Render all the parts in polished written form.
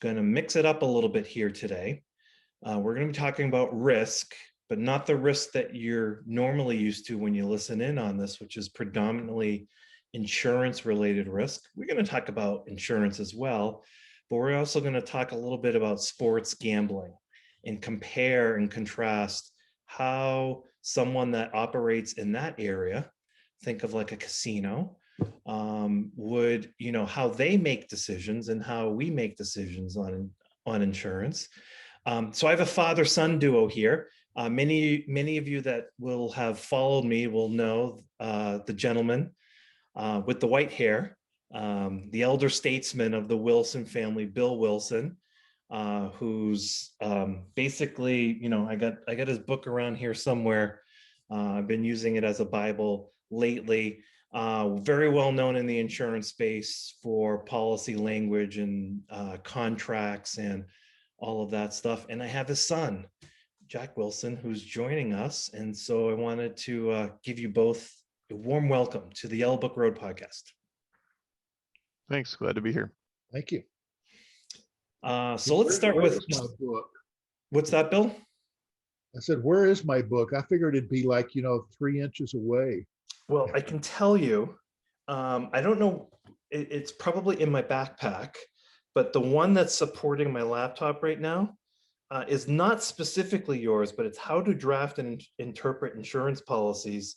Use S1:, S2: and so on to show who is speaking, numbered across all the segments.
S1: Going to mix it up a little bit here today. We're going to be talking about risk, but not the risk that you're normally used to when you listen in on this, which is predominantly insurance-related risk. We're going to talk about insurance as well, but we're also going to talk a little bit about sports gambling and compare and contrast how someone that operates in that area, think of like a casino, would, how they make decisions and how we make decisions on insurance. So I have a father-son duo here. Many of you that will have followed me will know the gentleman with the white hair, the elder statesman of the Wilson family, Bill Wilson, who's basically, I got his book around here somewhere. I've been using it as a Bible lately. Very well known in the insurance space for policy language and contracts and all of that stuff. And I have his son, Jack Wilson, who's joining us. And so I wanted to give you both a warm welcome to the Yellow Book Road podcast.
S2: Thanks. Glad to be here.
S3: Thank you.
S1: So let's start with
S3: my book.
S1: What's that, Bill?
S3: I said, where is my book? I figured it'd be like, 3 inches away.
S1: Well, I can tell you, I don't know, it's probably in my backpack, but the one that's supporting my laptop right now is not specifically yours, but it's how to draft and interpret insurance policies.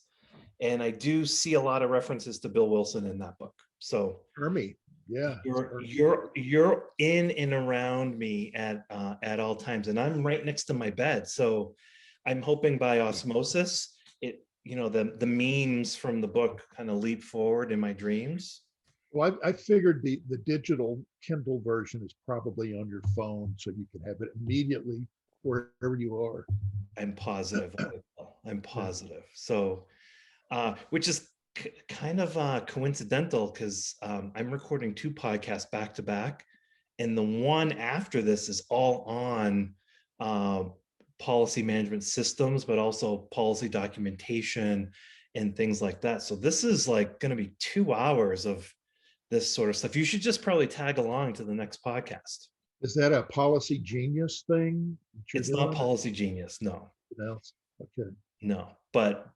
S1: And I do see a lot of references to Bill Wilson in that book. So
S3: Hermie, yeah.
S1: You're in and around me at all times, and I'm right next to my bed. So I'm hoping by osmosis, the memes from the book kind of leap forward in my dreams.
S3: Well, I figured the digital Kindle version is probably on your phone, so you can have it immediately wherever you are.
S1: I'm positive. I'm positive. So, which is kind of coincidental because I'm recording 2 podcasts back to back, and the one after this is all on policy management systems, but also policy documentation and things like that. So this is like going to be 2 hours of this sort of stuff. You should just probably tag along to the next podcast.
S3: Is that a Policy Genius thing?
S1: It's not Policy Genius, no.
S3: Else? Okay.
S1: No, but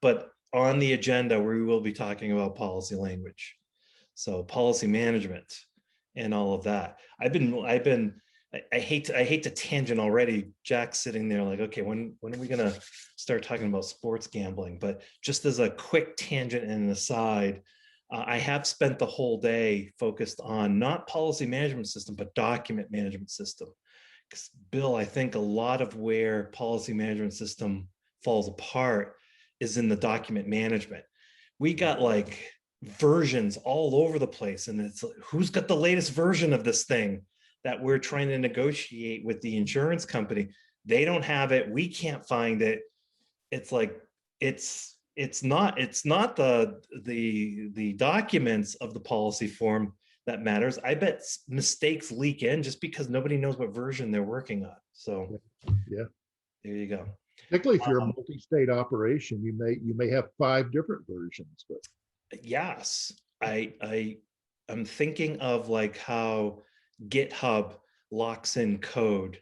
S1: on the agenda, we will be talking about policy language. So policy management and all of that. I hate to tangent already. Jack's sitting there like, okay, when are we gonna start talking about sports gambling? But just as a quick tangent and an aside, I have spent the whole day focused on not policy management system, but document management system. Because Bill, I think a lot of where policy management system falls apart is in the document management. We got like versions all over the place, and it's who's got the latest version of this thing that we're trying to negotiate with the insurance company. They don't have it. We can't find it. It's like, it's not the documents of the policy form that matters. I bet mistakes leak in just because nobody knows what version they're working on. So
S3: yeah,
S1: there you go.
S3: Particularly if you're a multi-state operation, you may have 5 different versions. But
S1: yes, I'm thinking of like how GitHub locks in code,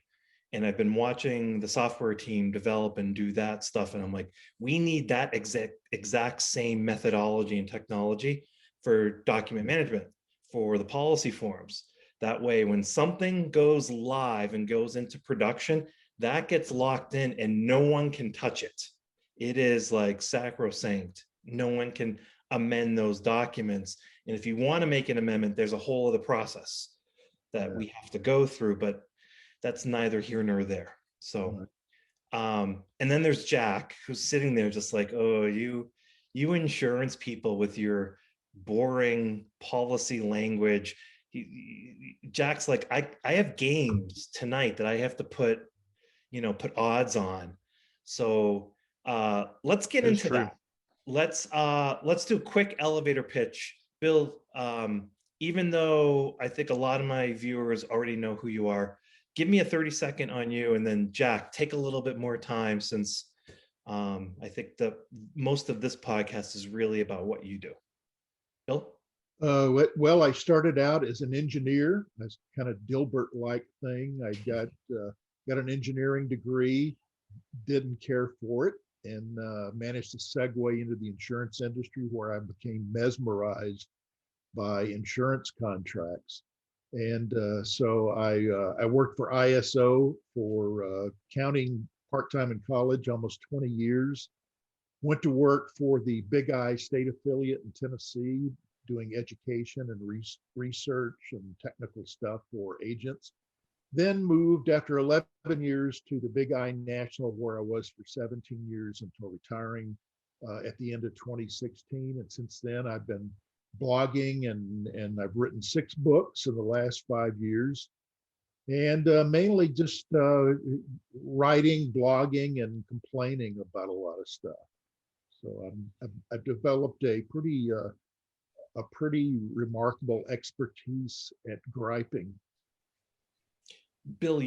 S1: and I've been watching the software team develop and do that stuff, and I'm like, we need that exact same methodology and technology for document management for the policy forms. That way, when something goes live and goes into production, that gets locked in and no one can touch it. It is like sacrosanct. No one can amend those documents. And if you want to make an amendment, there's a whole other process that we have to go through, but that's neither here nor there. So, and then there's Jack, who's sitting there just like, oh, you insurance people with your boring policy language. Jack's like, I have games tonight that I have to put odds on. So let's get into that. Let's do a quick elevator pitch. Bill, even though I think a lot of my viewers already know who you are, give me a 30-second on you, and then Jack, take a little bit more time since I think most of this podcast is really about what you do. Bill?
S3: Well, I started out as an engineer. That's kind of Dilbert-like thing. I got an engineering degree, didn't care for it, and managed to segue into the insurance industry where I became mesmerized by insurance contracts. And so I worked for ISO for counting part-time in college, almost 20 years. Went to work for the Big I state affiliate in Tennessee, doing education and research and technical stuff for agents. Then moved after 11 years to the Big I National, where I was for 17 years until retiring at the end of 2016. And since then, I've been blogging and I've written 6 books in the last 5 years. And mainly just writing, blogging, and complaining about a lot of stuff. So I've developed a pretty remarkable expertise at griping.
S1: Bill,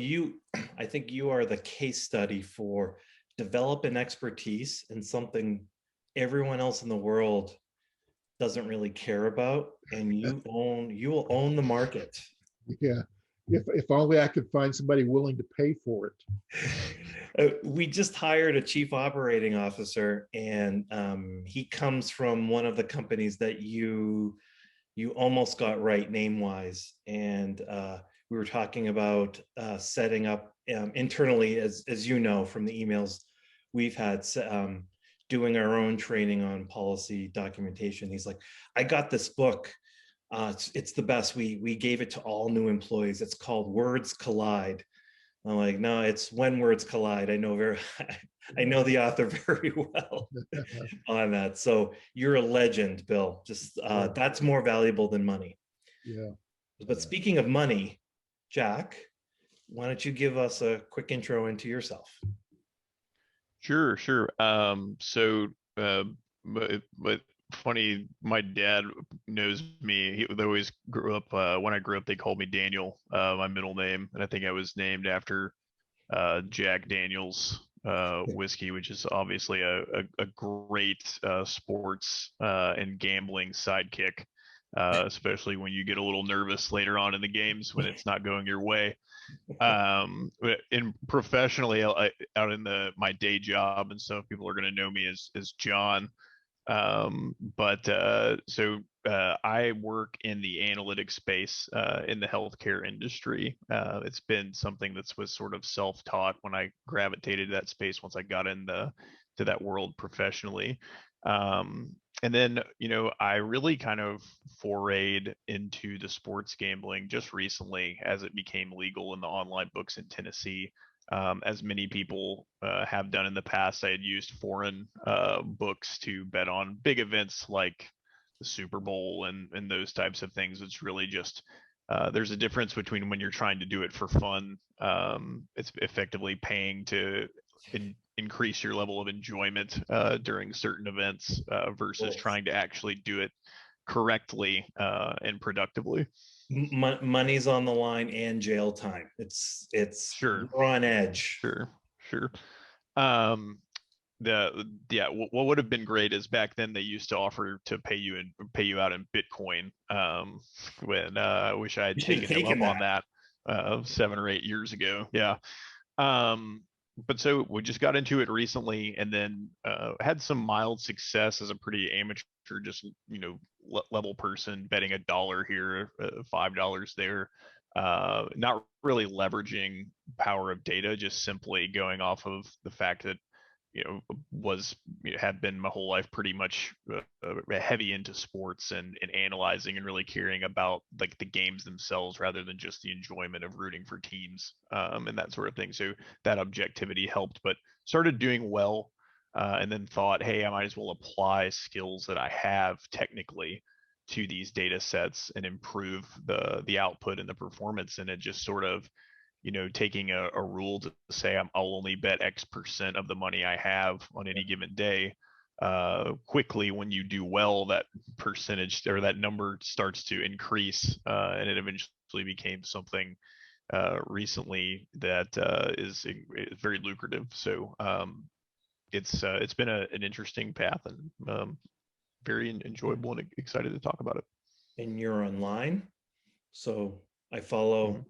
S1: I think you are the case study for developing expertise in something everyone else in the world doesn't really care about, and you will own the market.
S3: Yeah, if only I could find somebody willing to pay for it.
S1: We just hired a chief operating officer, and he comes from one of the companies that you almost got right name wise, and we were talking about setting up internally, as you know from the emails we've had, doing our own training on policy documentation. He's like, I got this book. It's the best. We gave it to all new employees. It's called Words Collide. I'm like, no, it's When Words Collide. I know the author very well on that. So you're a legend, Bill. Just that's more valuable than money.
S3: Yeah.
S1: But speaking of money, Jack, why don't you give us a quick intro into yourself?
S2: Sure, sure. But funny, my dad knows me. They always grew up, when I grew up, they called me Daniel, my middle name. And I think I was named after Jack Daniels whiskey, which is obviously a great sports and gambling sidekick, especially when you get a little nervous later on in the games when it's not going your way. In professionally, out in my day job, and so people are going to know me as John. I work in the analytics space in the healthcare industry. It's been something was sort of self-taught when I gravitated to that space once I got to that world professionally. And then, I really kind of forayed into the sports gambling just recently as it became legal in the online books in Tennessee. As many people have done in the past, I had used foreign books to bet on big events like the Super Bowl and those types of things. It's really just there's a difference between when you're trying to do it for fun. It's effectively paying to increase your level of enjoyment during certain events versus trying to actually do it correctly and productively.
S1: Money's on the line and jail time. It's
S2: Sure.
S1: We're on edge.
S2: Sure. What would have been great is back then they used to offer to pay you out in Bitcoin. When I wish I had taken them up on that 7 or 8 years ago. Yeah. But so we just got into it recently, and then had some mild success as a pretty amateur, just level person, betting $1 here, $5 there. Not really leveraging power of data, just simply going off of the fact that have been my whole life pretty much heavy into sports and analyzing and really caring about like the games themselves rather than just the enjoyment of rooting for teams and that sort of thing. So that objectivity helped, but started doing well and then thought, hey, I might as well apply skills that I have technically to these data sets and improve the output and the performance. And it just sort of taking a rule to say I'll only bet X% of the money I have on any given day. Quickly, when you do well, that percentage or that number starts to increase, and it eventually became something recently that is very lucrative. So it's been an interesting path and very enjoyable and excited to talk about it.
S1: and you're online. So I follow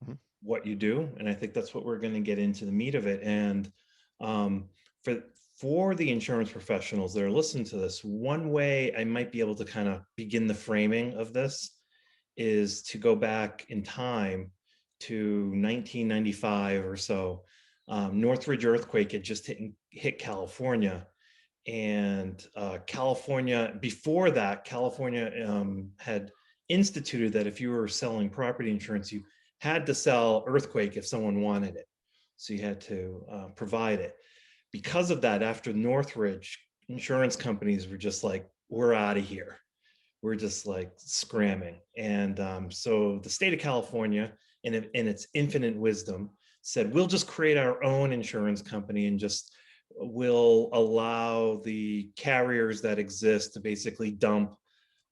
S2: Mhm.
S1: what you do, and I think that's what we're going to get into the meat of it. And um, for the insurance professionals that are listening to this, one way I might be able to kind of begin the framing of this is to go back in time to 1995 or so. Northridge earthquake had just hit California, and California, before that, California had instituted that if you were selling property insurance, you had to sell earthquake if someone wanted it. So you had to provide it. Because of that, after Northridge, insurance companies were just like, we're out of here. We're just like scramming. And so the state of California, in its infinite wisdom, said, we'll just create our own insurance company and just will allow the carriers that exist to basically dump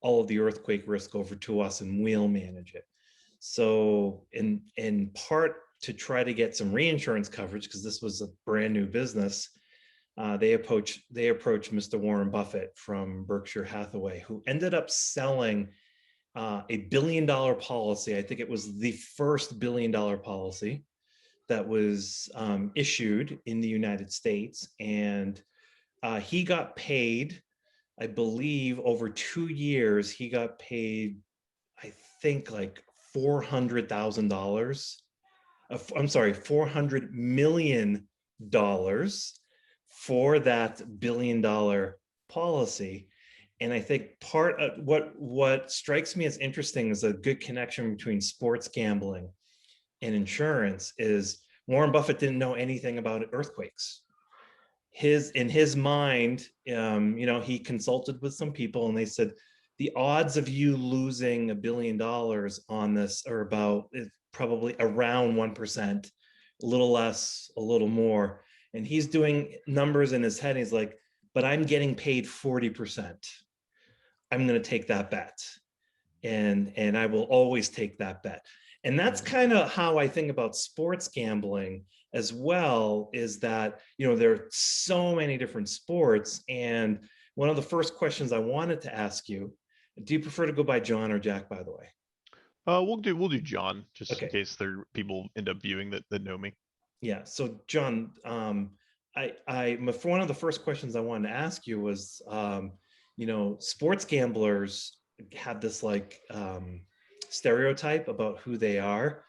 S1: all of the earthquake risk over to us and we'll manage it. So in part to try to get some reinsurance coverage, because this was a brand new business, they approached Mr. Warren Buffett from Berkshire Hathaway, who ended up selling a $1 billion policy. I think it was the first $1 billion policy that was issued in the United States. And he got paid, I believe, over 2 years, he got paid, I think, like $400,000. I'm sorry, $400 million for that $1 billion policy. And I think part of what strikes me as interesting is a good connection between sports gambling and insurance is Warren Buffett didn't know anything about earthquakes. In his mind, he consulted with some people and they said the odds of you losing $1 billion on this are about probably around 1%, a little less, a little more. And he's doing numbers in his head. He's like, but I'm getting paid 40%. I'm going to take that bet. And I will always take that bet. And that's kind of how I think about sports gambling as well, is that, there are so many different sports. And one of the first questions I wanted to ask you, do you prefer to go by John or Jack, by the way?
S2: We'll do John, just in
S1: Okay.
S2: case there people end up viewing that know me.
S1: Yeah. So John, for one of the first questions I wanted to ask you was, sports gamblers have this like stereotype about who they are.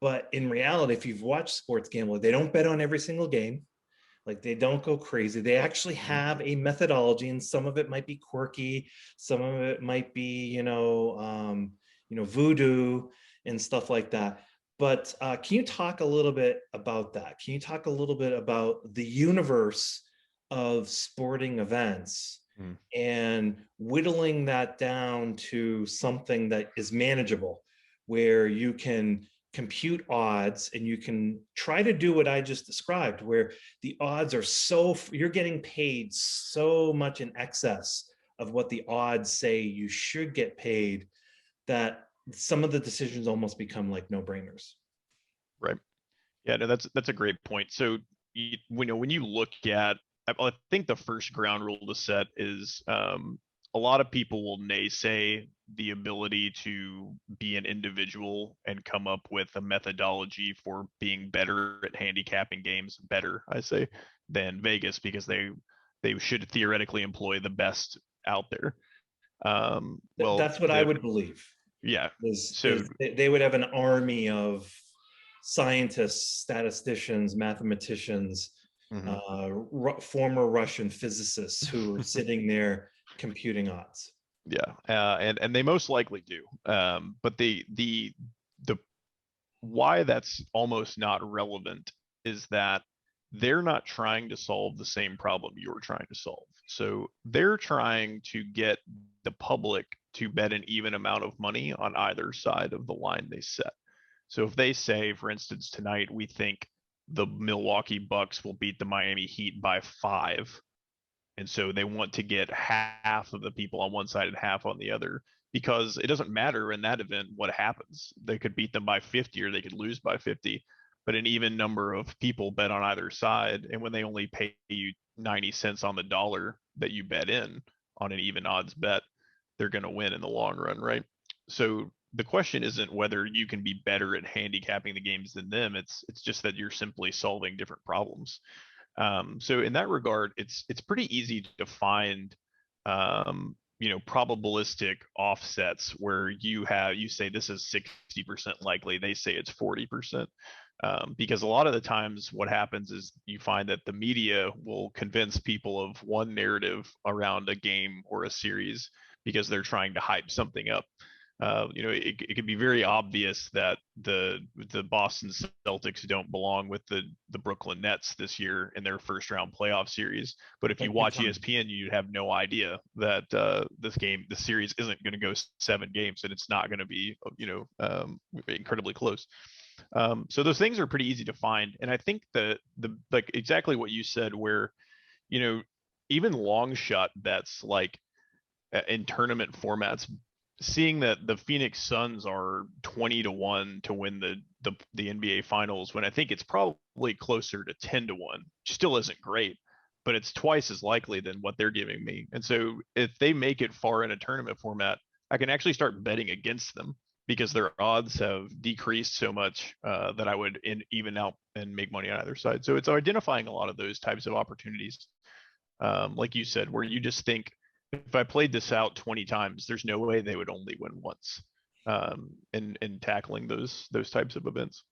S1: But in reality, if you've watched sports gambling, they don't bet on every single game. Like they don't go crazy. They actually have a methodology, and some of it might be quirky. Some of it might be, voodoo and stuff like that. But can you talk a little bit about that? Can you talk a little bit about the universe of sporting events and whittling that down to something that is manageable, where you can compute odds and you can try to do what I just described, where the odds are you're getting paid so much in excess of what the odds say you should get paid, that some of the decisions almost become like no-brainers.
S2: Right. Yeah, no, that's a great point. So when you look at, I think the first ground rule to set is a lot of people will naysay the ability to be an individual and come up with a methodology for being better at handicapping games, better, I say, than Vegas, because they should theoretically employ the best out there.
S1: That's what I would believe.
S2: Yeah.
S1: So they would have an army of scientists, statisticians, mathematicians, former Russian physicists who are sitting there computing odds.
S2: Yeah, and they most likely do. But the why that's almost not relevant is that they're not trying to solve the same problem you're trying to solve. So they're trying to get the public to bet an even amount of money on either side of the line they set. So if they say, for instance, tonight we think the Milwaukee Bucks will beat the Miami Heat by 5, and so they want to get half of the people on one side and half on the other, because it doesn't matter in that event what happens. They could beat them by 50 or they could lose by 50, but an even number of people bet on either side. And when they only pay you 90 cents on the dollar that you bet in on an even odds bet, they're going to win in the long run, right? So the question isn't whether you can be better at handicapping the games than them. It's just that you're simply solving different problems. So in that regard, it's pretty easy to find probabilistic offsets where you say this is 60% likely, they say it's 40%. Because a lot of the times what happens is you find that the media will convince people of one narrative around a game or a series because they're trying to hype something up. It could be very obvious that the Boston Celtics don't belong with the Brooklyn Nets this year in their first round playoff series. But if you watch ESPN, you have no idea that the series isn't going to go 7 games, and it's not going to be incredibly close. So those things are pretty easy to find, and I think the like exactly what you said, where even long shot bets like in tournament formats, seeing that the Phoenix Suns are 20-1 to win the NBA Finals, when I think it's probably closer to 10-1, still isn't great, but it's twice as likely than what they're giving me. And so if they make it far in a tournament format, I can actually start betting against them because their odds have decreased so much that I would even out and make money on either side. So it's identifying a lot of those types of opportunities, like you said, where you just think, if I played this out 20 times, there's no way they would only win once, in tackling those types of events.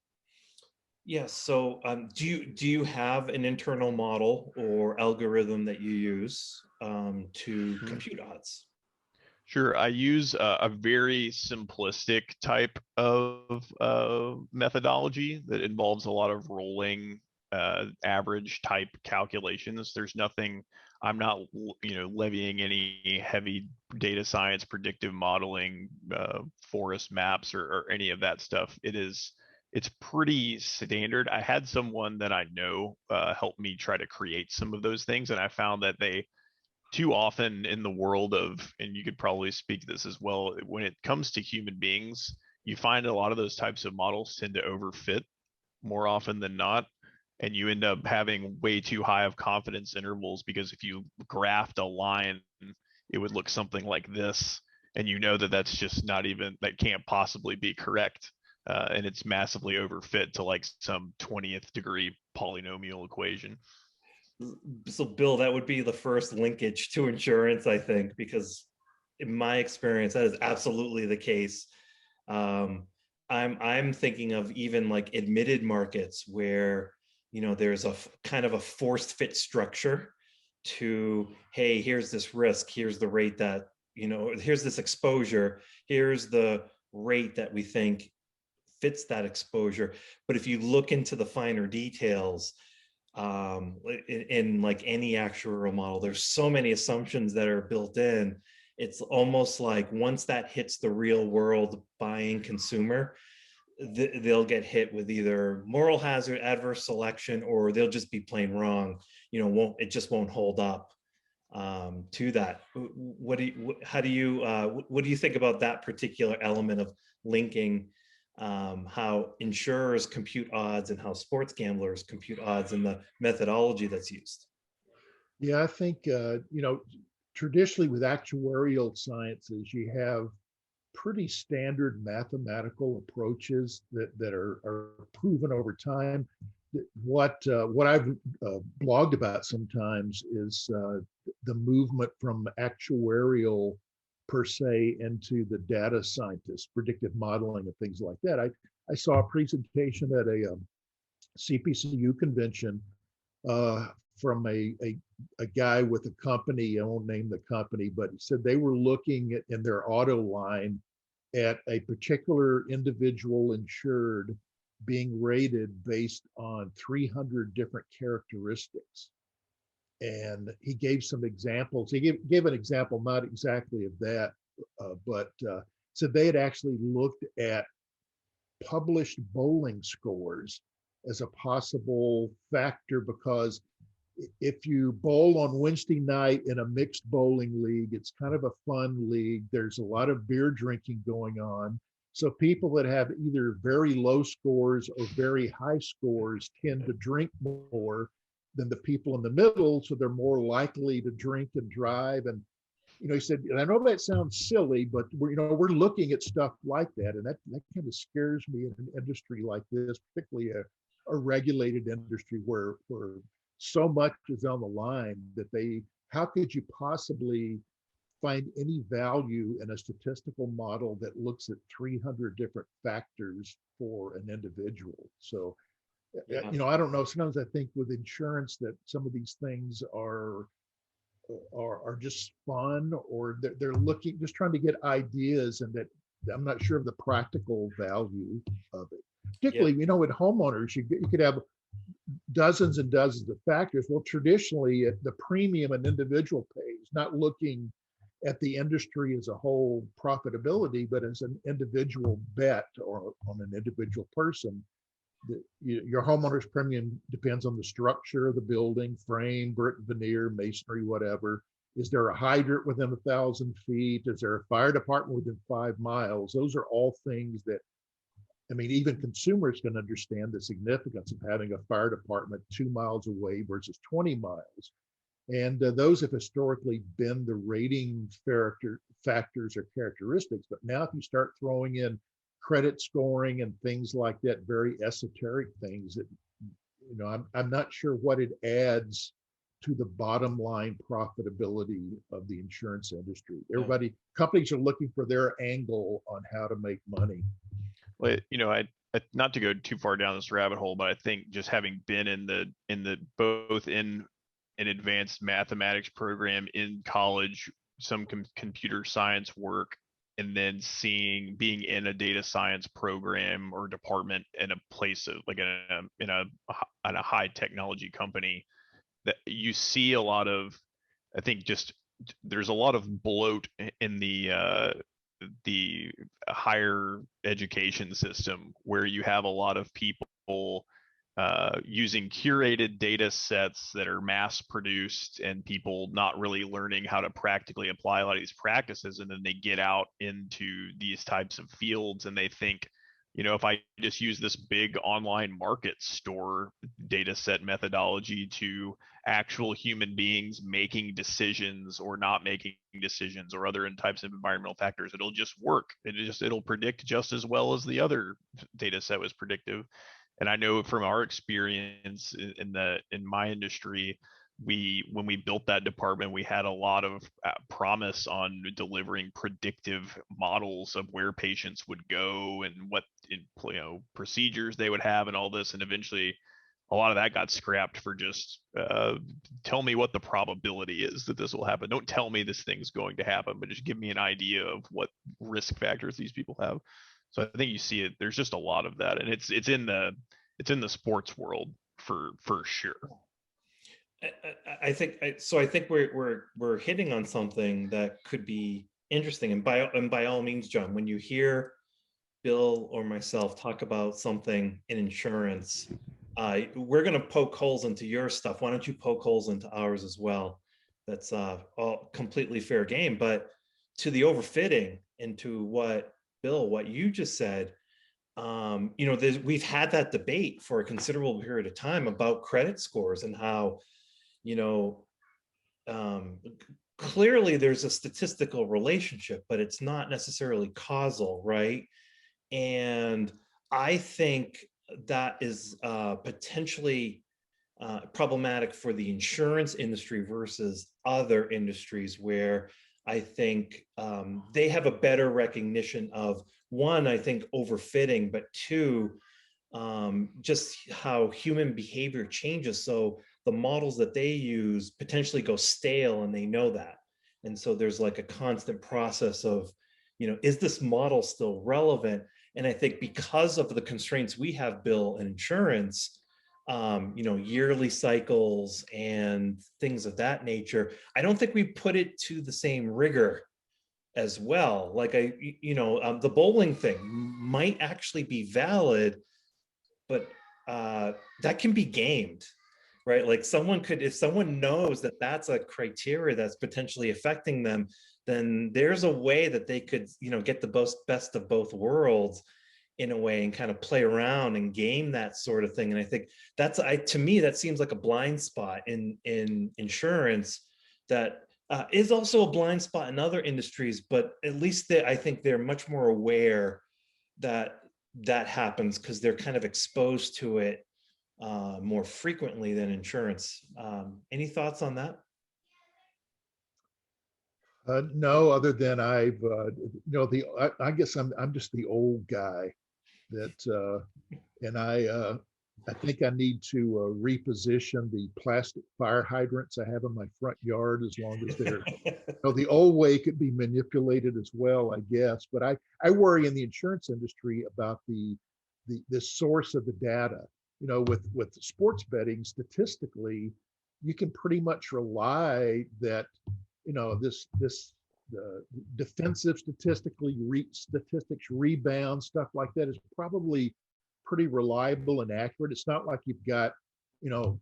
S1: Yes. So do you have an internal model or algorithm that you use to compute odds?
S2: Sure. I use a very simplistic type of methodology that involves a lot of rolling average type calculations. There's nothing, I'm not levying any heavy data science, predictive modeling, forest maps, or any of that stuff. It's pretty standard. I had someone that I know help me try to create some of those things, and I found that they too often in the world of, and you could probably speak to this as well, when it comes to human beings, you find a lot of those types of models tend to overfit more often than not, and you end up having way too high of confidence intervals, because if you graphed a line, it would look something like this, and that's just not even, that can't possibly be correct, and it's massively overfit to like some 20th degree polynomial equation.
S1: So Bill, that would be the first linkage to insurance, I think, because in my experience, that is absolutely the case. I'm thinking of even like admitted markets where there's a kind of a forced fit structure to, hey, here's this risk, here's the rate that here's this exposure, here's the rate that we think fits that exposure. But if you look into the finer details, in like any actuarial model, there's so many assumptions that are built in. It's almost like once that hits the real world buying consumer, they'll get hit with either moral hazard, adverse selection, or they'll just be plain wrong. It just won't hold up to that. What do you think about that particular element of linking how insurers compute odds and how sports gamblers compute odds and the methodology that's used?
S3: Yeah, I think, traditionally with actuarial sciences, you have pretty standard mathematical approaches that are proven over time. What I've blogged about sometimes is the movement from actuarial per se into the data scientist, predictive modeling and things like that. I saw a presentation at a CPCU convention from a guy with a company. I won't name the company, but he said they were looking at, in their auto line, at a particular individual insured being rated based on 300 different characteristics. And he gave some examples. He gave an example, not exactly of that, but said they had actually looked at published bowling scores as a possible factor, because if you bowl on Wednesday night in a mixed bowling league, it's kind of a fun league. There's a lot of beer drinking going on. So people that have either very low scores or very high scores tend to drink more than the people in the middle. So they're more likely to drink and drive. And he said, and I know that sounds silly, but we're looking at stuff like that, and that kind of scares me in an industry like this, particularly a regulated industry where so much is on the line that how could you possibly find any value in a statistical model that looks at 300 different factors for an individual? So,
S1: Yeah.
S3: I don't know. Sometimes I think with insurance that some of these things are just fun, or they're looking, just trying to get ideas, and that I'm not sure of the practical value of it.
S1: Yeah.
S3: Particularly, with homeowners, you could have dozens and dozens of factors. Well, traditionally, the premium an individual pays, not looking at the industry as a whole profitability, but as an individual bet or on an individual person. Your homeowner's premium depends on the structure of the building, frame, brick, veneer, masonry, whatever. Is there a hydrant within 1,000 feet? Is there a fire department within 5 miles? Those are all things that, even consumers can understand the significance of having a fire department 2 miles away versus 20 miles. And those have historically been the rating factors or characteristics. But now if you start throwing in credit scoring and things like that, very esoteric things that, I'm not sure what it adds to the bottom line profitability of the insurance industry. Companies are looking for their angle on how to make money.
S2: Well, not to go too far down this rabbit hole, but I think just having been in the both in an advanced mathematics program in college, some computer science work, and then being in a data science program or department in a place of like in a high technology company, that you see a lot of, I think just there's a lot of bloat in the higher education system, where you have a lot of people using curated data sets that are mass produced, and people not really learning how to practically apply a lot of these practices. And then they get out into these types of fields and they think, if I just use this big online market store data set methodology to actual human beings making decisions or not making decisions or other types of environmental factors, it'll just work. It'll predict just as well as the other data set was predictive. And I know from our experience in my industry, when we built that department, we had a lot of promise on delivering predictive models of where patients would go and what procedures they would have and all this. And eventually, a lot of that got scrapped for just tell me what the probability is that this will happen. Don't tell me this thing's going to happen, but just give me an idea of what risk factors these people have. So I think you see it. There's just a lot of that, and it's in the sports world for sure.
S1: I think we're hitting on something that could be interesting, and by all means, John, when you hear Bill or myself talk about something in insurance, we're going to poke holes into your stuff. Why don't you poke holes into ours as well? That's all completely fair game. But to the overfitting and to what you just said, we've had that debate for a considerable period of time about credit scores and how, clearly there's a statistical relationship, but it's not necessarily causal, right? And I think that is potentially problematic for the insurance industry versus other industries, where I think they have a better recognition of, one, I think overfitting, but two, just how human behavior changes. So the models that they use potentially go stale, and they know that. And so there's like a constant process of, is this model still relevant? And I think because of the constraints we have, Bill, in insurance, yearly cycles and things of that nature, I don't think we put it to the same rigor as well. Like the bowling thing might actually be valid, but that can be gamed, right? Like if someone knows that that's a criteria that's potentially affecting them, then there's a way that they could, get the best of both worlds in a way and kind of play around and game that sort of thing. And I think to me, that seems like a blind spot in insurance that is also a blind spot in other industries, but at least I think they're much more aware that that happens because they're kind of exposed to it more frequently than insurance. Any thoughts on that?
S3: No, other than I guess I'm just the old guy that, and I think I need to reposition the plastic fire hydrants I have in my front yard, as long as they're, the old way could be manipulated as well, I guess. But I worry in the insurance industry about the source of the data. With sports betting, statistically, you can pretty much rely that this defensive statistics, rebound, stuff like that is probably pretty reliable and accurate. It's not like you've got, you know,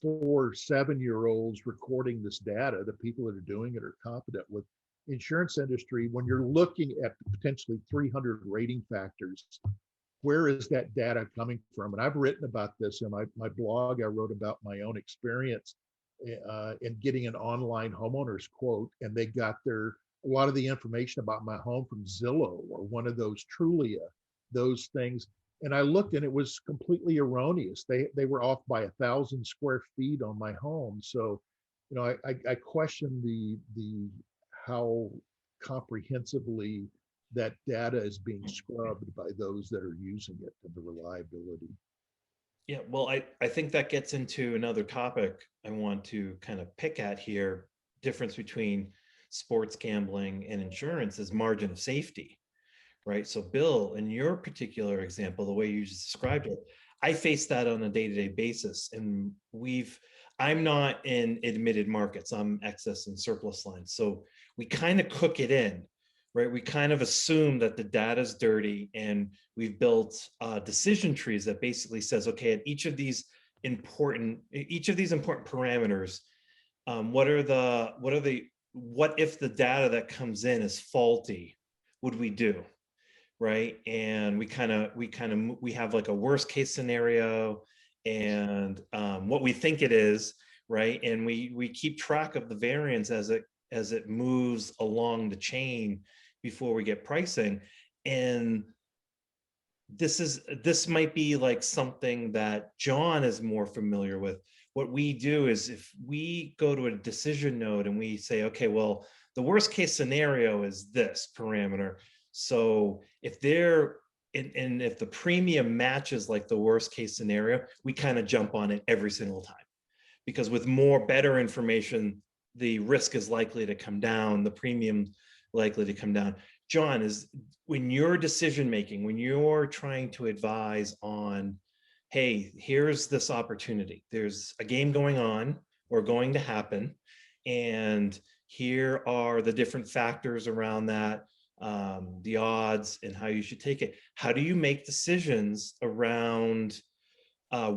S3: 4 7-year-olds recording this data. The people that are doing it are competent. With insurance industry, when you're looking at potentially 300 rating factors, where is that data coming from? And I've written about this in my blog. I wrote about my own experience in getting an online homeowner's quote, and they got a lot of the information about my home from Zillow or one of those Trulia, those things. And I looked, and it was completely erroneous. They were off by 1,000 square feet on my home. So, I question the how comprehensively that data is being scrubbed by those that are using it, and the reliability.
S1: Yeah, well, I think that gets into another topic I want to kind of pick at here. Difference between sports gambling and insurance is margin of safety, right? So Bill, in your particular example, the way you just described it, I face that on a day-to-day basis. And I'm not in admitted markets, I'm excess and surplus lines. So we kind of cook it in, right? We kind of assume that the data is dirty, and we've built decision trees that basically says, okay, at each of these important parameters, what if the data that comes in is faulty? Would we do? Right? And we have like a worst case scenario and what we think it is, right? And we keep track of the variance as it moves along the chain before we get pricing. And this might be like something that John is more familiar with. What we do is, if we go to a decision node and we say, okay, well, the worst case scenario is this parameter. So if if the premium matches like the worst case scenario, we kind of jump on it every single time, because with better information, the risk is likely to come down, the premium likely to come down. John, when you're decision making, when you're trying to advise on, hey, here's this opportunity, there's a game going on or going to happen, and here are the different factors around that, the odds and how you should take it. How do you make decisions around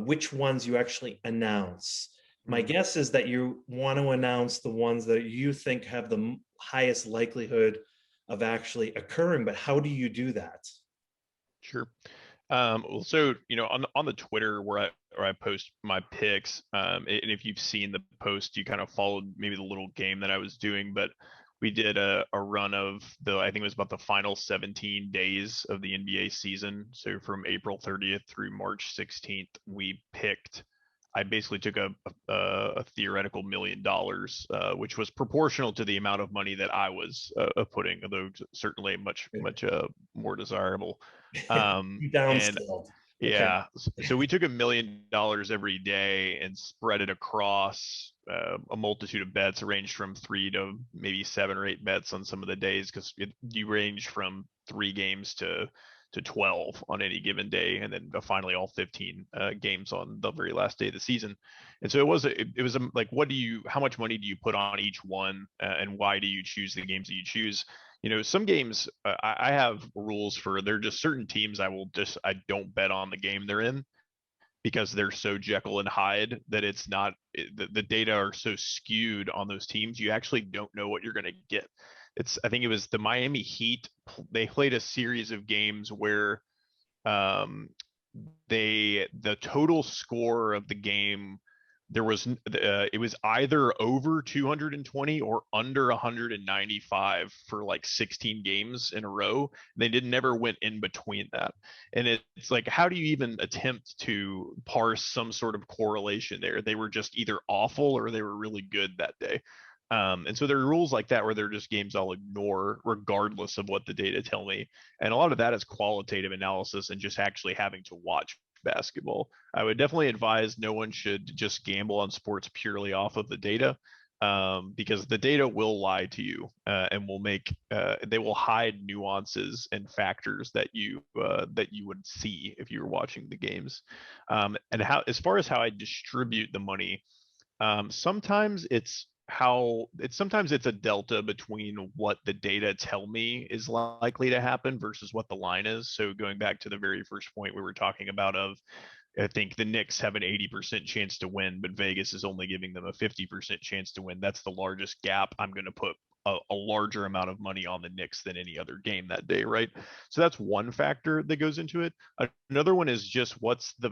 S1: which ones you actually announce? My guess is that you want to announce the ones that you think have the highest likelihood of actually occurring, but how do you do that?
S2: Sure. Well, so on the Twitter where I post my picks, and if you've seen the post, you kind of followed maybe the little game that I was doing, but we did a run of I think it was about the final 17 days of the NBA season. So from April 30th through March 16th, I basically took a theoretical $1 million, which was proportional to the amount of money that I was putting, although certainly much more desirable.
S1: You downscaled.
S2: Yeah, so we took $1 million every day and spread it across a multitude of bets, ranged from 3 to maybe 7 or 8 bets on some of the days, because you range from 3 games to 12 on any given day, and then finally all 15 games on the very last day of the season. And so it was like, how much money do you put on each one, and why do you choose the games that you choose? Some games I have rules for. There are just certain teams I don't bet on the game they're in, because they're so Jekyll and Hyde that it's not, the data are so skewed on those teams, you actually don't know what you're going to get. I think it was the Miami Heat. They played a series of games where the total score of the game it was either over 220 or under 195 for like 16 games in a row. They never went in between that. And it's like, how do you even attempt to parse some sort of correlation there? They were just either awful or they were really good that day. And so there are rules like that where they're just games I'll ignore regardless of what the data tell me. And a lot of that is qualitative analysis and just actually having to watch basketball. I would definitely advise no one should just gamble on sports purely off of the data, because the data will lie to you, and will make they will hide nuances and factors that you would see if you were watching the games. And how, as far as how I distribute the money, sometimes it's a delta between what the data tell me is likely to happen versus what the line is. So going back to the very first point we were talking about of, I think the Knicks have an 80% chance to win, but Vegas is only giving them a 50% chance to win. That's the largest gap. I'm going to put a larger amount of money on the Knicks than any other game that day, right? So that's one factor that goes into it. Another one is just what's the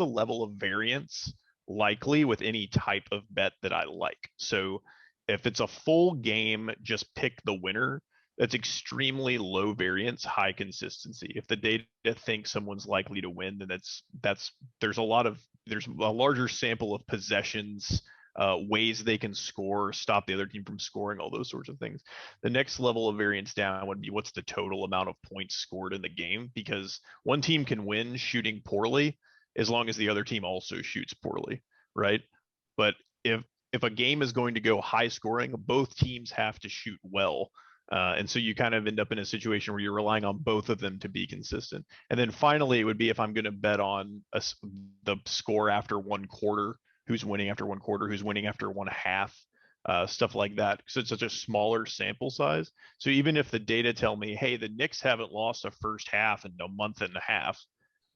S2: level of variance likely with any type of bet that I like. So if it's a full game, just pick the winner. That's extremely low variance, high consistency. If the data thinks someone's likely to win, then there's a larger sample of possessions, ways they can score, stop the other team from scoring, all those sorts of things. The next level of variance down would be what's the total amount of points scored in the game, because one team can win shooting poorly as long as the other team also shoots poorly, right? But if a game is going to go high scoring, both teams have to shoot well. And so you kind of end up in a situation where you're relying on both of them to be consistent. And then finally, it would be if I'm going to bet on the score after one quarter, who's winning after one quarter, who's winning after one half, stuff like that. So it's such a smaller sample size. So even if the data tell me, hey, the Knicks haven't lost a first half in a month and a half,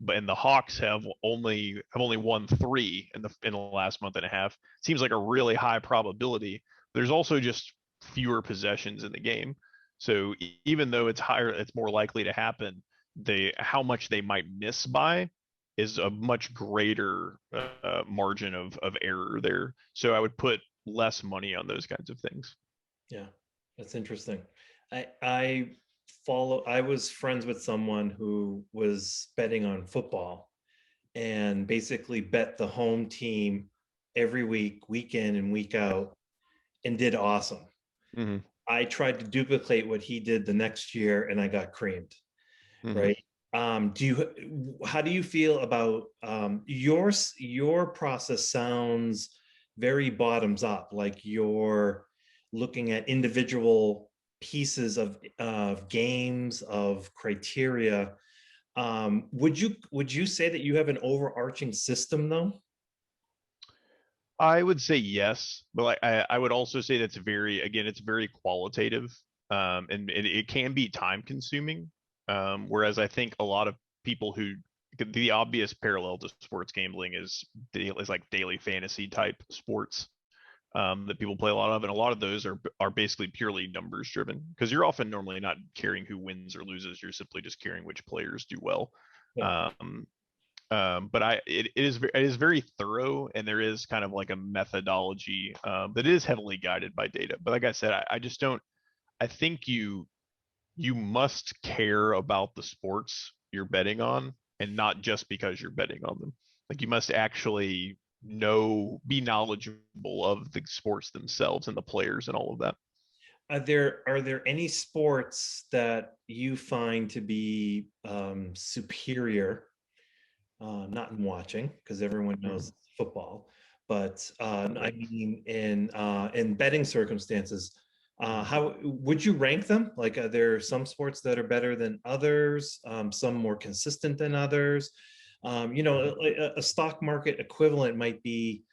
S2: and the Hawks have only won 3 in the last month and a half, seems like a really high probability. There's also just fewer possessions in the game. So even though it's higher, it's more likely to happen. How much they might miss by is a much greater margin of error there. So I would put less money on those kinds of things.
S1: Yeah, that's interesting. I was friends with someone who was betting on football and basically bet the home team every week in and week out, and did awesome.
S2: Mm-hmm.
S1: I tried to duplicate what he did the next year and I got creamed. Mm-hmm. Right. How do you feel about your process? Sounds very bottoms up, like you're looking at individual pieces of games, of criteria. Would you say that you have an overarching system though?
S2: I would say yes, but I would also say it's very qualitative, and it can be time consuming. Whereas I think a lot of people the obvious parallel to sports gambling is like daily fantasy type sports, that people play a lot of, and a lot of those are basically purely numbers driven, because you're often normally not caring who wins or loses, you're simply just caring which players do well. Yeah. But it is very thorough, and there is kind of like a methodology that is heavily guided by data. But like I said, I just don't. I think you must care about the sports you're betting on, and not just because you're betting on them. Like you must actually be knowledgeable of the sports themselves and the players and all of that.
S1: Are there any sports that you find to be superior? Not in watching, because everyone knows football, but I mean in betting circumstances. How would you rank them? Like, are there some sports that are better than others? Some more consistent than others? A stock market equivalent might be,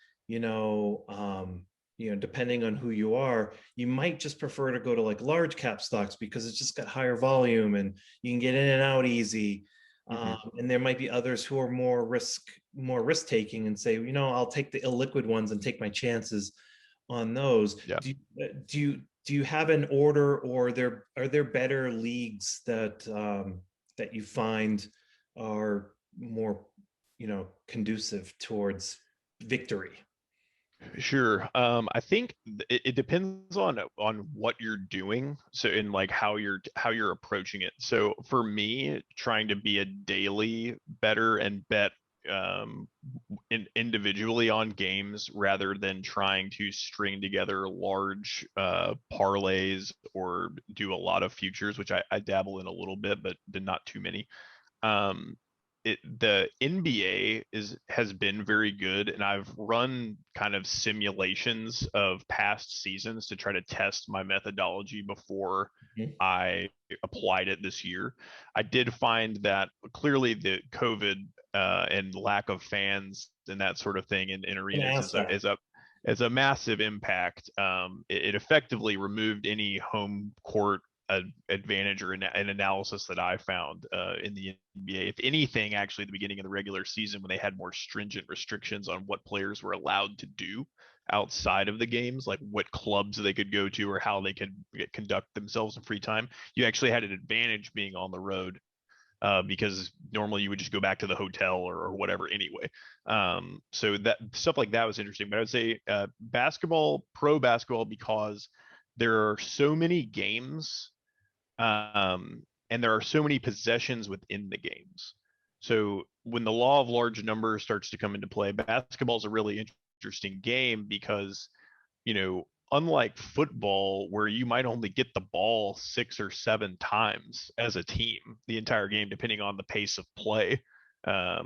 S1: depending on who you are, you might just prefer to go to like large cap stocks because it's just got higher volume and you can get in and out easy. And there might be others who are more risk taking and say, I'll take the illiquid ones and take my chances on those.
S2: Yeah.
S1: Do you have an order, or are there better leagues that that you find are more conducive towards victory?
S2: Sure. I think it depends on what you're doing. So in like how you're approaching it. So for me, trying to be a daily better and bet um individually on games rather than trying to string together large parlays or do a lot of futures, which I dabble in a little bit, but not too many. um the NBA has been very good, and I've run kind of simulations of past seasons to try to test my methodology before
S1: Mhm.
S2: I applied it this year. I did find that clearly the COVID and lack of fans and that sort of thing in
S1: And
S2: arenas
S1: ask that.
S2: is a massive impact. It effectively removed any home court advantage or an analysis that I found in the NBA. If anything, actually, at the beginning of the regular season, when they had more stringent restrictions on what players were allowed to do outside of the games, like what clubs they could go to or how they could conduct themselves in free time, you actually had an advantage being on the road. Because normally you would just go back to the hotel or whatever anyway. So that stuff like that was interesting. But I would say basketball, pro basketball, because there are so many games and there are so many possessions within the games. So when the law of large numbers starts to come into play, basketball is a really interesting game because, unlike football, where you might only get the ball 6 or 7 times as a team the entire game, depending on the pace of play, or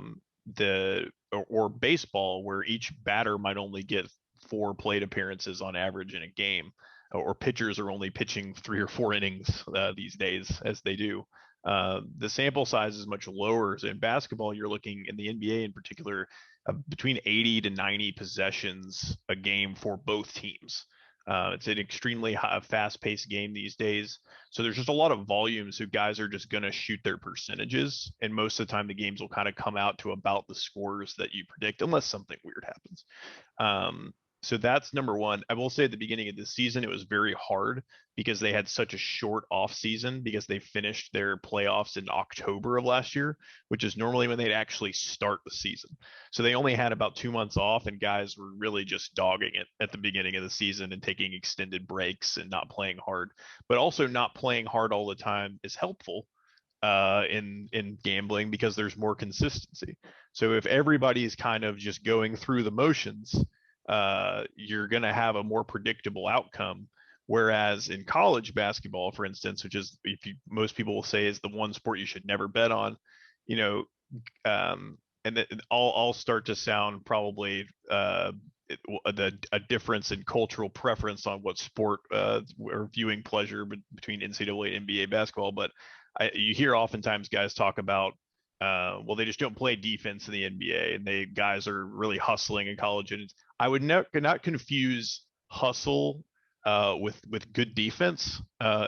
S2: baseball, where each batter might only get 4 plate appearances on average in a game, or pitchers are only pitching 3 or 4 innings these days as they do. The sample size is much lower. So in basketball, you're looking in the NBA in particular between 80 to 90 possessions a game for both teams. It's an extremely fast-paced game these days. So there's just a lot of volume. So guys are just going to shoot their percentages. And most of the time, the games will kind of come out to about the scores that you predict, unless something weird happens. So that's number one. I will say at the beginning of the season, it was very hard because they had such a short off season because they finished their playoffs in October of last year, which is normally when they'd actually start the season. So they only had about 2 months off, and guys were really just dogging it at the beginning of the season and taking extended breaks and not playing hard. But also not playing hard all the time is helpful in gambling because there's more consistency. So if everybody's kind of just going through the motions, you're going to have a more predictable outcome. Whereas in college basketball, for instance, which is most people will say is the one sport you should never bet on, you know, and I'll start to sound probably a difference in cultural preference on what sport or viewing pleasure between NCAA and NBA basketball. But you hear oftentimes guys talk about, well, they just don't play defense in the NBA, and guys are really hustling in college. And I would not confuse hustle with good defense.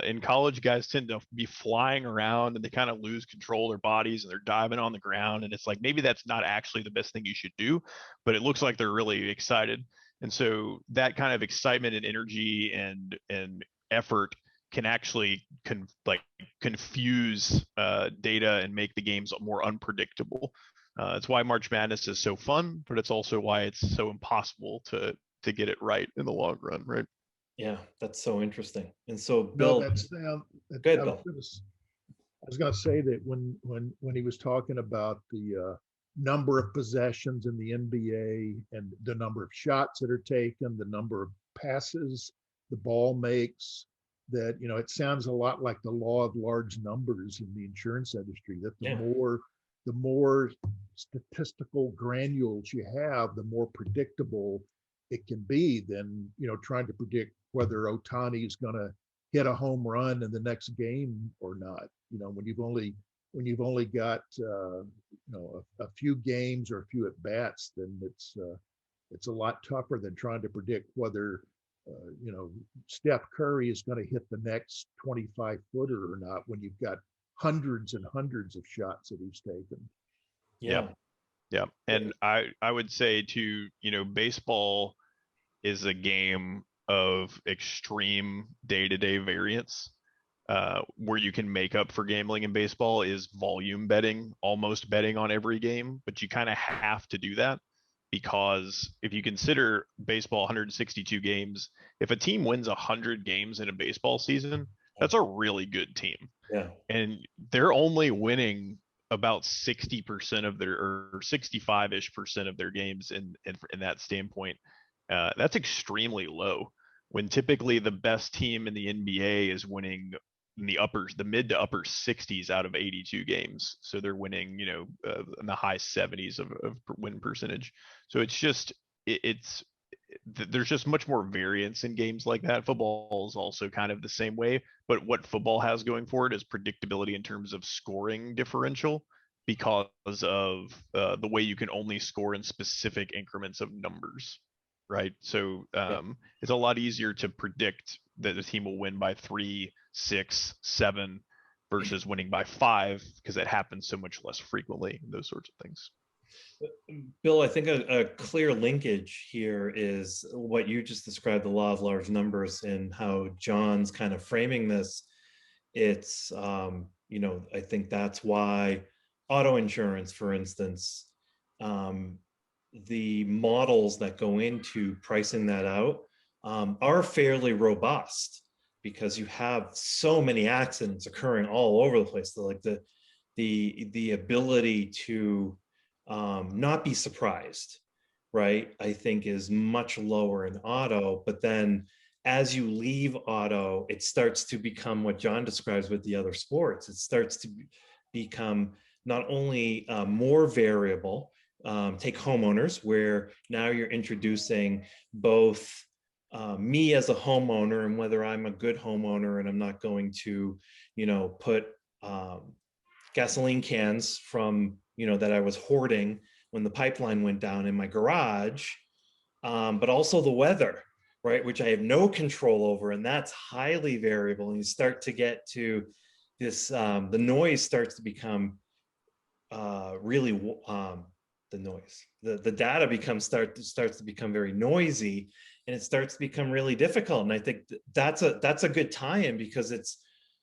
S2: In college, guys tend to be flying around and they kind of lose control of their bodies and they're diving on the ground. And it's like maybe that's not actually the best thing you should do, but it looks like they're really excited. And so that kind of excitement and energy and effort can actually confuse data and make the games more unpredictable. It's why March Madness is so fun, but it's also why it's so impossible to get it right in the long run, right?
S1: Yeah, that's so interesting. And so,
S3: No,
S1: Bill,
S3: that's
S1: go ahead, Bill.
S3: I was going to say that when he was talking about the number of possessions in the NBA and the number of shots that are taken, the number of passes the ball makes, that it sounds a lot like the law of large numbers in the insurance industry. That the more statistical granules you have, the more predictable it can be than trying to predict whether Otani is going to hit a home run in the next game or not. When you've only got a few games or a few at bats, then it's a lot tougher than trying to predict whether Steph Curry is going to hit the next 25-footer or not when you've got hundreds and hundreds of shots that he's taken.
S1: Yeah.
S2: Yeah. And I would say too, baseball is a game of extreme day-to-day variance. Where you can make up for gambling in baseball is volume betting, almost betting on every game, but you kind of have to do that because if you consider baseball 162 games, if a team wins 100 games in a baseball season, that's a really good team.
S1: Yeah.
S2: And they're only winning about 60% of their, or 65-ish percent of their games in that standpoint. That's extremely low, when typically the best team in the NBA is winning in the mid to upper 60s out of 82 games. So they're winning, in the high 70s of win percentage. So it's just, there's just much more variance in games like that. Football is also kind of the same way, but what football has going for it is predictability in terms of scoring differential, because of the way you can only score in specific increments of numbers, right? So it's a lot easier to predict that the team will win by 3, 6, 7 versus winning by 5, because it happens so much less frequently, those sorts of things.
S1: Bill, I think a clear linkage here is what you just described, the law of large numbers, and how John's kind of framing this. It's, I think that's why auto insurance, for instance, the models that go into pricing that out are fairly robust, because you have so many accidents occurring all over the place. So like the ability to not be surprised, right, I think is much lower in auto. But then as you leave auto, it starts to become what John describes with the other sports. It starts to become not only more variable. Take homeowners, where now you're introducing both me as a homeowner, and whether I'm a good homeowner and I'm not going to, put gasoline cans from, that I was hoarding when the pipeline went down in my garage, but also the weather, right, which I have no control over, and that's highly variable. And you start to get to this, the noise starts to become really the noise. The data starts to become very noisy, and it starts to become really difficult. And I think that's a good tie-in, because it's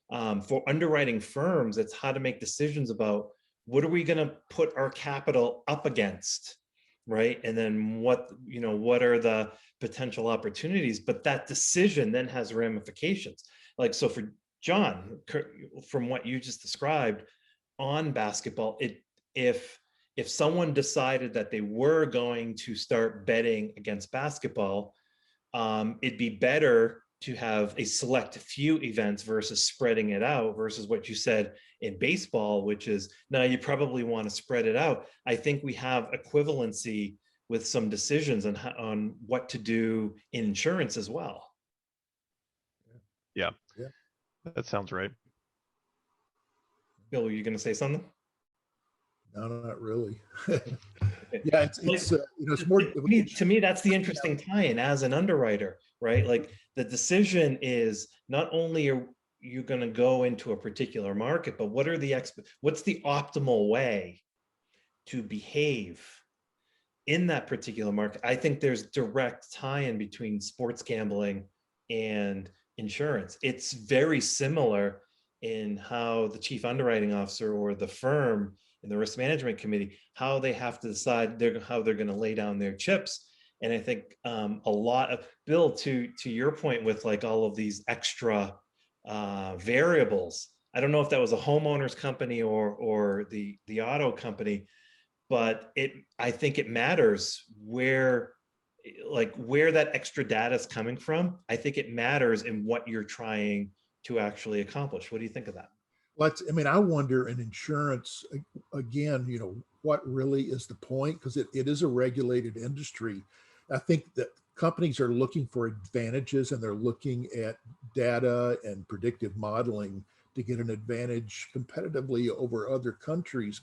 S1: for underwriting firms, it's how to make decisions about what are we going to put our capital up against, right? And then what are the potential opportunities? But that decision then has ramifications. Like, so for John, from what you just described on basketball, if someone decided that they were going to start betting against basketball, it'd be better to have a select few events versus spreading it out, versus what you said in baseball, which is, now you probably want to spread it out. I think we have equivalency with some decisions on what to do in insurance as well.
S2: Yeah, that sounds right.
S1: Bill, are you going to say something?
S3: No, not really. Yeah, it's more.
S1: To me, that's the interesting tie-in as an underwriter, right? Like, the decision is not only are you going to go into a particular market, but what's the optimal way to behave in that particular market. I think there's direct tie-in between sports gambling and insurance. It's very similar in how the chief underwriting officer or the firm in the risk management committee, how they have to decide how they're going to lay down their chips. And I think a lot of, Bill, to your point with like all of these extra variables, I don't know if that was a homeowner's company or the auto company, but I think it matters where that extra data is coming from. I think it matters in what you're trying to actually accomplish. What do you think of that?
S3: Well, I wonder in insurance, again, what really is the point? Because it is a regulated industry. I think that companies are looking for advantages, and they're looking at data and predictive modeling to get an advantage competitively over other countries.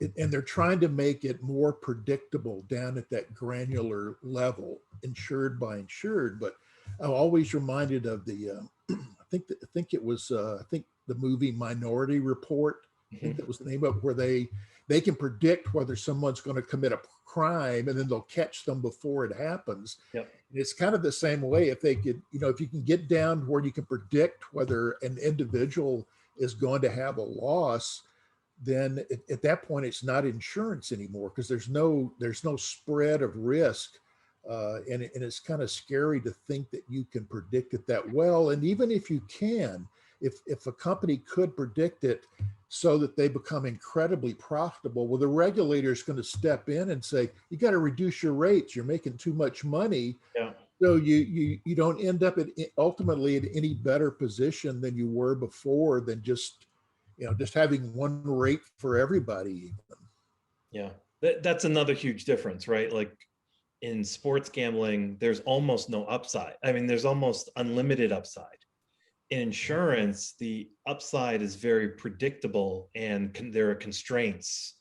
S3: And they're trying to make it more predictable down at that granular level, insured by insured. But I'm always reminded of the, I think it was the movie Minority Report. I think that was the name of it, where they can predict whether someone's going to commit a crime, and then they'll catch them before it happens.
S1: Yep.
S3: And it's kind of the same way. If they could, if you can get down to where you can predict whether an individual is going to have a loss, then at that point it's not insurance anymore, because there's no spread of risk, and it's kind of scary to think that you can predict it that well. And even if you can, if a company could predict it so that they become incredibly profitable, well, the regulator is going to step in and say, you got to reduce your rates, you're making too much money.
S1: Yeah.
S3: So you don't end up ultimately at any better position than you were before, than just having one rate for everybody.
S1: Yeah. That's another huge difference, right? Like in sports gambling, there's almost no upside. I mean, there's almost unlimited upside. In insurance, the upside is very predictable, and there are constraints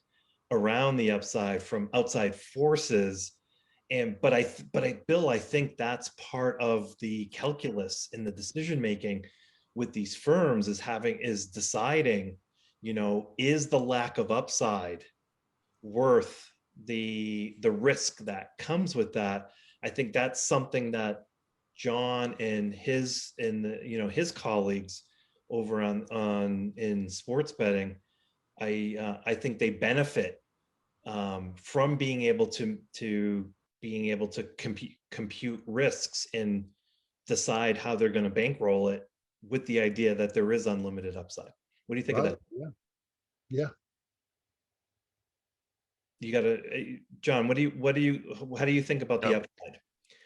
S1: around the upside from outside forces. And Bill, I think that's part of the calculus in the decision making with these firms, is deciding, is the lack of upside worth the risk that comes with that. I think that's something that John and his colleagues over on in sports betting, I think they benefit from being able to compute risks and decide how they're going to bankroll it, with the idea that there is unlimited upside. What do you think of
S3: Right.
S1: that?
S3: Yeah. Yeah.
S1: You got to, John, how do you think about the
S2: Yep.
S1: upside?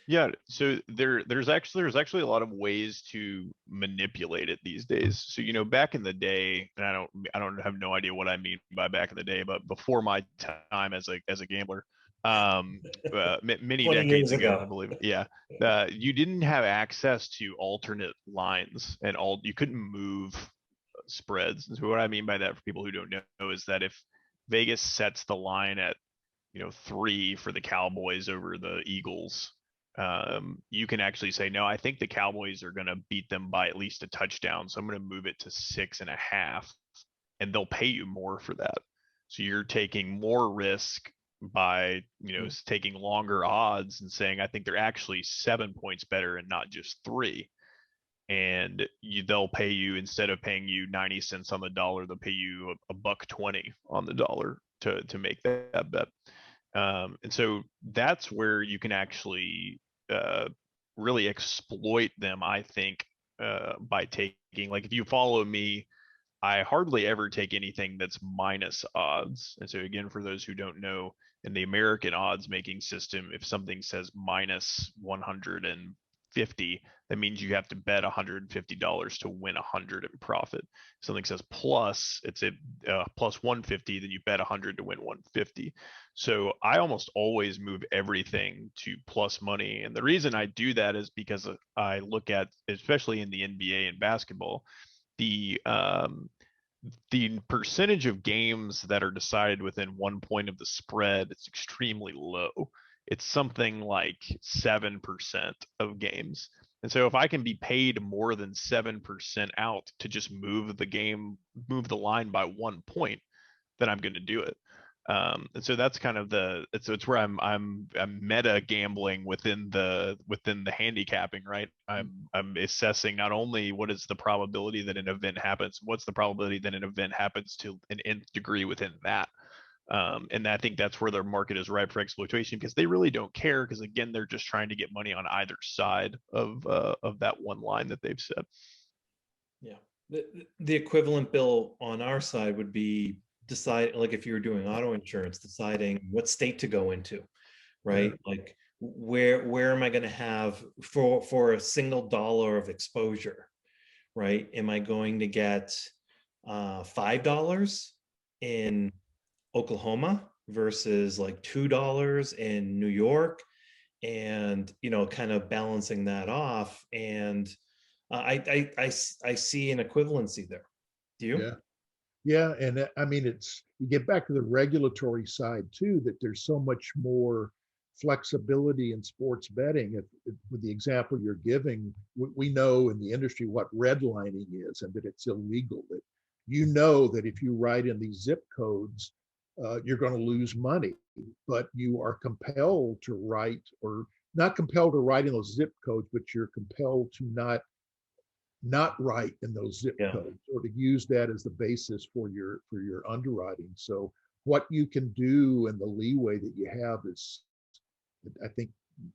S2: Yeah, so there's actually a lot of ways to manipulate it these days. So back in the day, and I don't have no idea what I mean by back in the day, but before my time as a gambler, many
S1: 20 years
S2: decades ago, I
S1: ago.
S2: believe. Yeah, you didn't have access to alternate lines, and you couldn't move spreads. And so what I mean by that, for people who don't know, is that if Vegas sets the line at 3 for the Cowboys over the Eagles, you can actually say, no, I think the Cowboys are going to beat them by at least a touchdown, so I'm going to move it to 6.5, and they'll pay you more for that. So you're taking more risk by taking longer odds and saying, I think they're actually 7 points better and not just 3. And they'll pay you, instead of paying you 90 cents on the dollar, they'll pay you a $1.20 on the dollar to make that bet. And so that's where you can actually really exploit them, I think, by taking, like, if you follow me, I hardly ever take anything that's minus odds. And so again, for those who don't know, in the American odds making system, if something says minus 150, that means you have to bet $150 to win 100 in profit. If something says plus, it's a plus 150, then you bet 100 to win 150. So I almost always move everything to plus money. And the reason I do that is because I look at, especially in the NBA and basketball, the percentage of games that are decided within 1 point of the spread is extremely low. It's something like 7% of games. And so if I can be paid more than 7% out to just move the line by 1 point, then I'm going to do it. And so that's kind of it's where I'm meta gambling within the handicapping, right? I'm assessing not only what is the probability that an event happens, what's the probability that an event happens to an nth degree within that. And I think that's where their market is ripe for exploitation, because they really don't care, because again, they're just trying to get money on either side of that one line that they've set.
S1: Yeah. The equivalent, Bill, on our side would be decide, like if you were doing auto insurance, deciding what state to go into, right?
S3: Yeah.
S1: Like where am I going to have for a single dollar of exposure, right? Am I going to get $5 in Oklahoma versus like $2 in New York, and kind of balancing that off. And I see an equivalency there. Do you?
S3: Yeah. Yeah. And I mean, you get back to the regulatory side too, that there's so much more flexibility in sports betting. With the example you're giving, we know in the industry what redlining is, and that it's illegal. That that if you write in these zip codes, you're going to lose money, but you are compelled to write, or not compelled to write in those zip codes, but you're compelled to not right in those zip
S1: Yeah.
S3: codes, or to use that as the basis for your underwriting. So what you can do and the leeway that you have is, I think,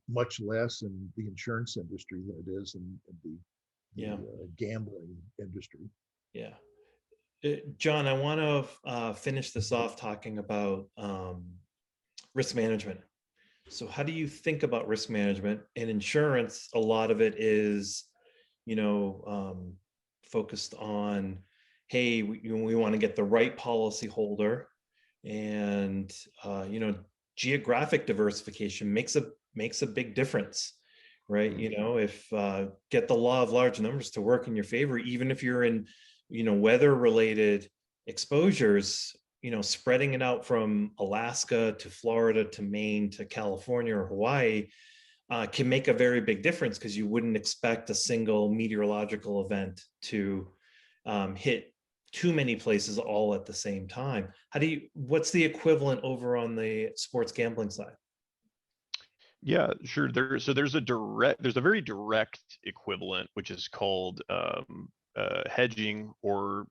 S3: much less in the insurance industry than it is in
S1: Yeah.
S3: gambling industry.
S1: Yeah. John, I want to finish this off talking about risk management. So how do you think about risk management? In insurance, a lot of it is, focused on, hey, we want to get the right policy holder, and geographic diversification makes a big difference, right? If get the law of large numbers to work in your favor, even if you're in weather related exposures, spreading it out from Alaska to Florida to Maine to California or Hawaii can make a very big difference, because you wouldn't expect a single meteorological event to hit too many places all at the same time. What's the equivalent over on the sports gambling side?
S2: Yeah, sure. There's a very direct equivalent, which is called hedging, or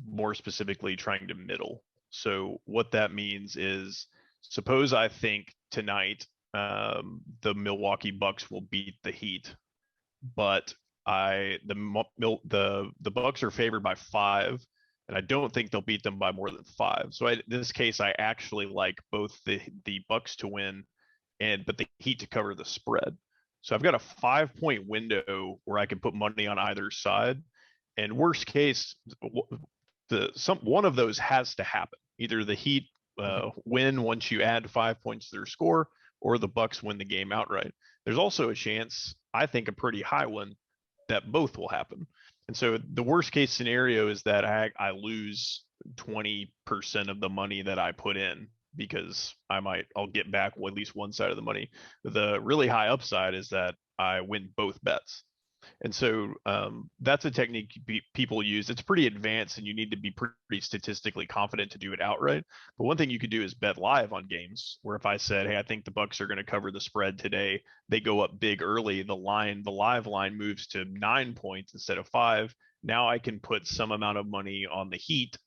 S2: more specifically trying to middle. So what that means is, suppose I think tonight the Milwaukee Bucks will beat the Heat, but the Bucks are favored by 5, and I don't think they'll beat them by more than 5. So in this case, I actually like both the Bucks to win but the Heat to cover the spread. So I've got a 5-point window where I can put money on either side. And worst case, one of those has to happen. Either the Heat win once you add 5 points to their score, or the Bucks win the game outright. There's also a chance, I think a pretty high one, that both will happen. And so the worst case scenario is that I lose 20% of the money that I put in, because I'll get back at least one side of the money. The really high upside is that I win both bets. And so that's a technique people use. It's pretty advanced, and you need to be pretty statistically confident to do it outright. But one thing you could do is bet live on games, where if I said, hey, I think the Bucks are going to cover the spread today, they go up big early, the live line moves to 9 points instead of 5. Now I can put some amount of money on the Heat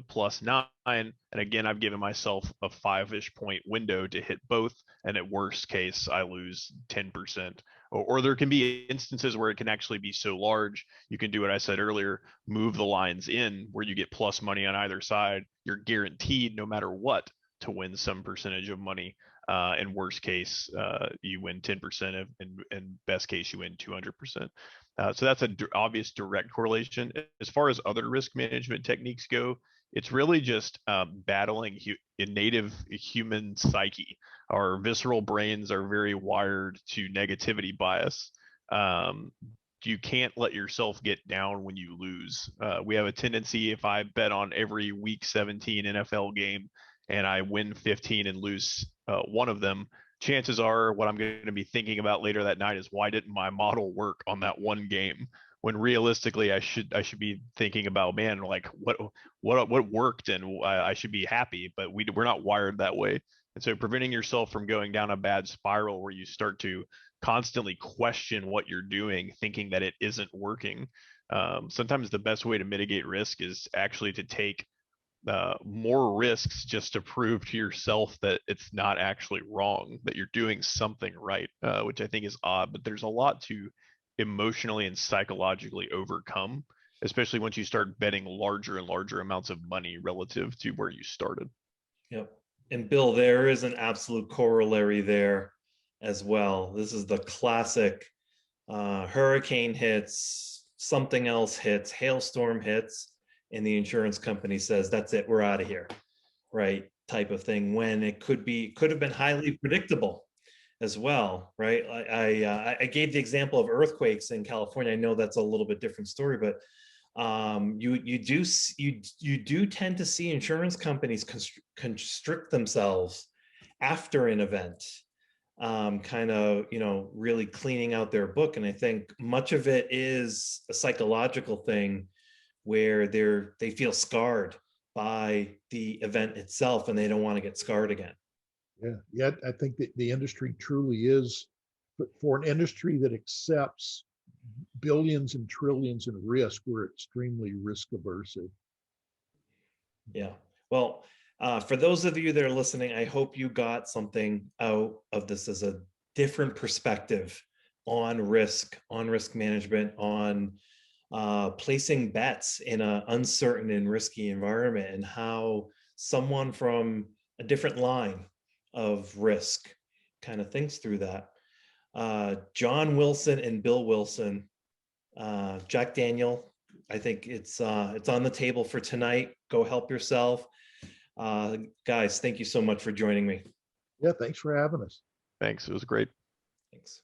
S2: plus 9, and again, I've given myself a 5-ish point window to hit both, and at worst case I lose 10%. Or there can be instances where it can actually be so large, you can do what I said earlier, move the lines in where you get plus money on either side. You're guaranteed, no matter what, to win some percentage of money. In worst case, you win 10%, and best case, you win 200%. So that's an obvious direct correlation. As far as other risk management techniques go, it's really just battling native human psyche. Our visceral brains are very wired to negativity bias. You can't let yourself get down when you lose. We have a tendency, if I bet on every week 17 NFL game and I win 15 and lose one of them, chances are what I'm going to be thinking about later that night is, why didn't my model work on that one game? When realistically, I should be thinking about, man, like what worked, and I should be happy, but we're not wired that way. And so preventing yourself from going down a bad spiral where you start to constantly question what you're doing, thinking that it isn't working. Sometimes the best way to mitigate risk is actually to take more risks, just to prove to yourself that it's not actually wrong, that you're doing something right, which I think is odd, but there's a lot to emotionally and psychologically overcome, especially once you start betting larger and larger amounts of money relative to where you started.
S1: Yep. And Bill, there is an absolute corollary there as well. This is the classic hurricane hits, something else hits, hailstorm hits, and the insurance company says, that's it, we're out of here, right? Type of thing, when it could have been highly predictable as well, right? I gave the example of earthquakes in California. I know that's a little bit different story, but you do tend to see insurance companies constrict themselves after an event, kind of really cleaning out their book. And I think much of it is a psychological thing, where they feel scarred by the event itself, and they don't want to get scarred again.
S3: I think that the industry truly is, for an industry that accepts billions and trillions in risk, we're extremely risk aversive.
S1: Yeah. Well, for those of you that are listening, I hope you got something out of this as a different perspective on risk management, on placing bets in an uncertain and risky environment, and how someone from a different line of risk kind of thinks through that. John Wilson and Bill Wilson, Jack Daniel, I think it's on the table for tonight. Go help yourself. Guys, thank you so much for joining me.
S3: Yeah, thanks for having us.
S2: Thanks. It was great.
S1: Thanks.